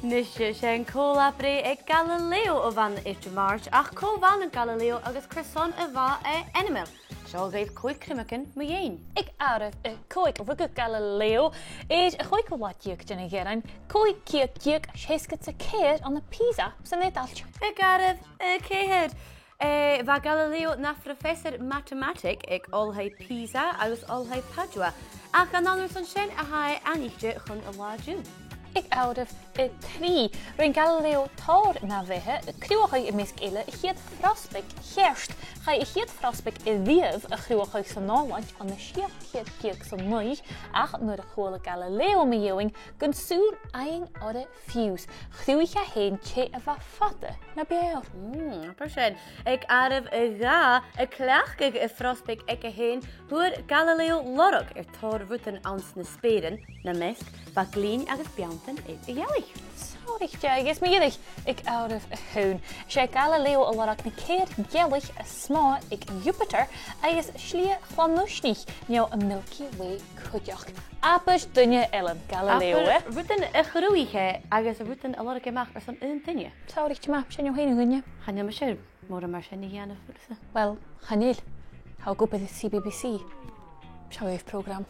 Nisje sé cólabré ag Galileo a bhan idir March ach cóhhan an Galileo agus Croson a bha enimil. Seo gaibh Còig Criomagan mo dhéin. Ag áirih Còig rugad Galileo is a chuig go bhaidíoch dena ghearan Còig cíag séascad sa céir an na Pisa san édallt. Ag áirih céhead. Bha Galileo na professor matematic ag olthaid Pisa agus olthaid Padua ach an anir san sin a haid aníte chun a láidú. Ag áirih trí rin Galileo táir na bheitthe cruúchaid I misc eile I chiad frospaig chearst cha I chiad frospaig I ddiamh a cruúchaid san nálaint an na siad cíag san nuig ach nuair a chóla Galileo me dhéing gon súr aing orra fiús chrúiche héin ché a bha fata na beir. Per sin ag áirih gá a cleachcaig a frospaig ag a héin thuair Galileo lorug táir bhutan ans na spéirin na misc ba glín agus beantan ag a dhealaigh. Sáiríte agus míidirich ag áirih a thún. sé Galileo a lorach na céir gealaigh a smá ag Jupiter agus slí chlanúisnich neo a Milky Way chuideach. Apais duine Ellen Galileo Rutan a chrúiche agus a rutan a lorug amach ar san duine. Sáiríte má sin héine gunne? Channe me sé mór mar sin na dhéanamh fusa. Well, chanéil, há gopa the CBBC. Seoibh program.